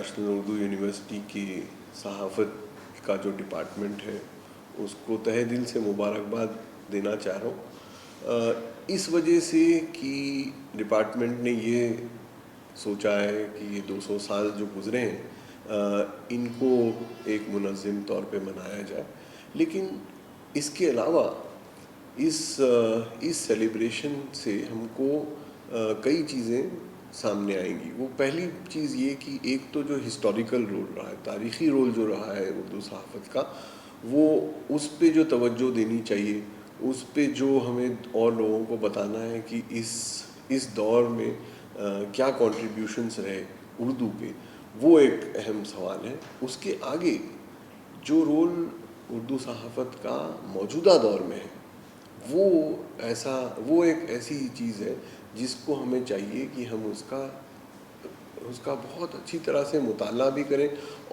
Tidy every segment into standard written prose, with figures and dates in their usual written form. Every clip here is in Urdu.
نیشنل اردو یونیورسٹی کی صحافت کا جو ڈپارٹمنٹ ہے اس کو تہہ دل سے مبارکباد دینا چاہ رہا ہوں، اس وجہ سے کہ ڈپارٹمنٹ نے یہ سوچا ہے کہ یہ 200 سال جو گزرے ہیں ان کو ایک منظم طور پہ منایا جائے. لیکن اس کے علاوہ اس سیلیبریشن سے ہم کو کئی چیزیں سامنے آئیں گی. وہ پہلی چیز یہ کہ ایک تو جو ہسٹوریکل رول رہا ہے، تاریخی رول جو رہا ہے اردو صحافت کا، وہ اس پہ جو توجہ دینی چاہیے، اس پہ جو ہمیں اور لوگوں کو بتانا ہے کہ اس دور میں کیا کنٹریبیوشنس رہے اردو پہ، وہ ایک اہم سوال ہے. اس کے آگے جو رول اردو صحافت کا موجودہ دور میں ہے وہ ایک ایسی چیز ہے جس کو ہمیں چاہیے کہ ہم اس کا بہت اچھی طرح سے مطالعہ بھی کریں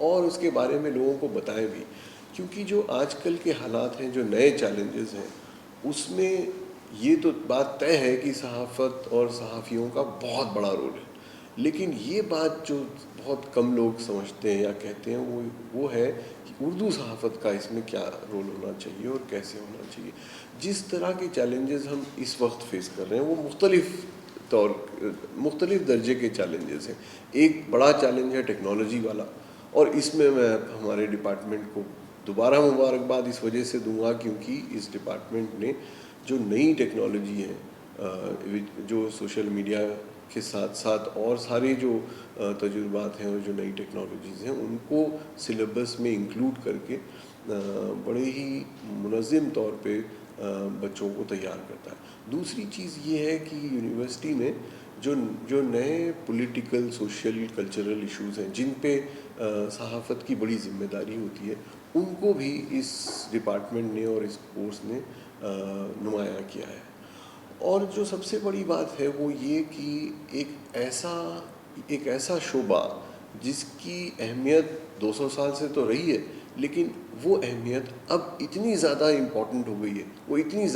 اور اس کے بارے میں لوگوں کو بتائیں بھی. کیونکہ جو آج کل کے حالات ہیں، جو نئے چیلنجز ہیں، اس میں یہ تو بات طے ہے کہ صحافت اور صحافیوں کا بہت بڑا رول ہے. لیکن یہ بات جو بہت کم لوگ سمجھتے ہیں یا کہتے ہیں وہ ہے کہ اردو صحافت کا اس میں کیا رول ہونا چاہیے اور کیسے ہونا چاہیے. جس طرح کے چیلنجز ہم اس وقت فیس کر رہے ہیں وہ مختلف درجے کے چیلنجز ہیں. ایک بڑا چیلنج ہے ٹیکنالوجی والا، اور اس میں ہمارے ڈپارٹمنٹ کو دوبارہ مبارکباد اس وجہ سے دوں گا کیونکہ اس ڈپارٹمنٹ نے جو نئی ٹیکنالوجی ہے، جو سوشل میڈیا کے ساتھ ساتھ اور سارے جو تجربات ہیں اور جو نئی ٹیکنالوجیز ہیں ان کو سلیبس میں انکلوڈ کر کے بڑے ہی منظم طور پہ بچوں کو تیار کرتا ہے. دوسری چیز یہ ہے کہ یونیورسٹی میں جو نئے پولیٹیکل، سوشل، کلچرل ایشوز ہیں جن پہ صحافت کی بڑی ذمہ داری ہوتی ہے، ان کو بھی اس ڈپارٹمنٹ نے اور اس کورس نے نمایاں کیا ہے. اور جو سب سے بڑی بات ہے وہ یہ کہ ایک ایسا شعبہ جس کی اہمیت 200 سال سے تو رہی ہے، لیکن وہ اہمیت اب اتنی زیادہ امپورٹنٹ ہو گئی ہے، وہ اتنی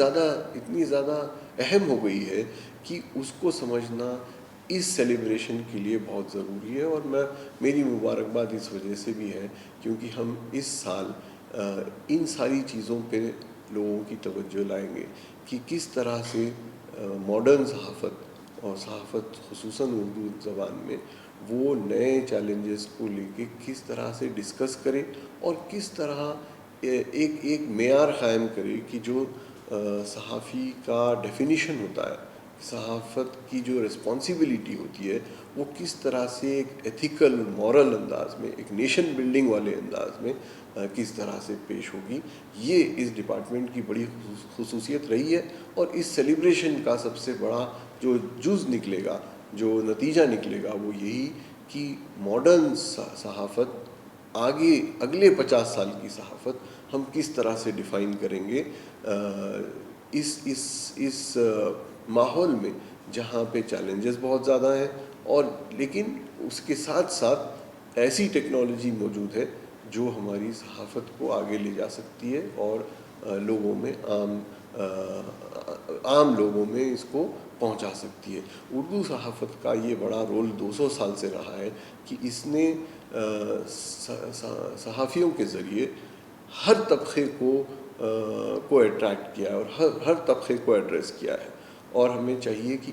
زیادہ اہم ہو گئی ہے کہ اس کو سمجھنا اس سیلیبریشن کے لیے بہت ضروری ہے. اور میری مبارکباد اس وجہ سے بھی ہے کیونکہ ہم اس سال ان ساری چیزوں پہ لوگوں کی توجہ لائیں گے کہ کس طرح سے ماڈرن صحافت اور صحافت خصوصاً اردو زبان میں وہ نئے چیلنجز کو لے کے کس طرح سے ڈسکس کرے اور کس طرح ایک معیار قائم کرے کہ جو صحافی کا ڈیفینیشن ہوتا ہے، صحافت کی جو رسپانسبلٹی ہوتی ہے، وہ کس طرح سے ایک ایتھیکل، مورل انداز میں، ایک نیشن بلڈنگ والے انداز میں کس طرح سے پیش ہوگی. یہ اس ڈپارٹمنٹ کی بڑی خصوصیت رہی ہے. اور اس سیلیبریشن کا سب سے بڑا جو جز نکلے گا، جو نتیجہ نکلے گا، وہ یہی کہ ماڈرن صحافت اگلے 50 سال کی صحافت ہم کس طرح سے ڈیفائن کریں گے اس ماحول میں جہاں پہ چیلنجز بہت زیادہ ہیں، اور لیکن اس کے ساتھ ساتھ ایسی ٹیکنالوجی موجود ہے جو ہماری صحافت کو آگے لے جا سکتی ہے اور لوگوں میں عام لوگوں میں اس کو پہنچا سکتی ہے. اردو صحافت کا یہ بڑا رول 200 سال سے رہا ہے کہ اس نے صحافیوں کے ذریعے ہر طبقے کو اٹریکٹ کیا ہے اور ہر طبقے کو ایڈریس کیا ہے. اور ہمیں چاہیے کہ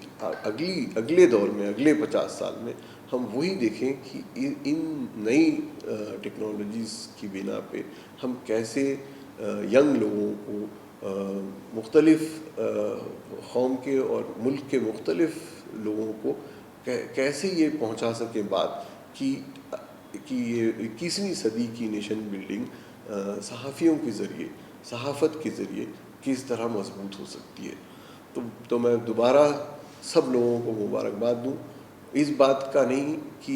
اگلے دور میں، اگلے 50 سال میں ہم وہی دیکھیں کہ ان نئی ٹیکنالوجیز کی بنا پہ ہم کیسے ینگ لوگوں کو، مختلف قوم کے اور ملک کے مختلف لوگوں کو کیسے یہ پہنچا سکیں بات کہ یہ 21ویں صدی کی نیشن بلڈنگ صحافیوں کے ذریعے، صحافت کے ذریعے کس طرح مضبوط ہو سکتی ہے. تو میں دوبارہ سب لوگوں کو مبارکباد دوں، اس بات کا نہیں کہ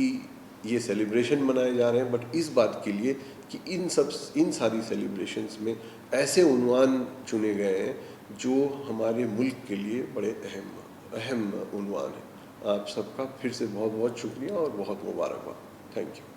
یہ سیلیبریشن منائے جا رہے ہیں، بٹ اس بات کے لیے کہ ان ساری سیلیبریشنز میں ایسے عنوان چنے گئے ہیں جو ہمارے ملک کے لیے بڑے اہم عنوان ہیں. آپ سب کا پھر سے بہت بہت شکریہ اور بہت مبارکباد. Thank you.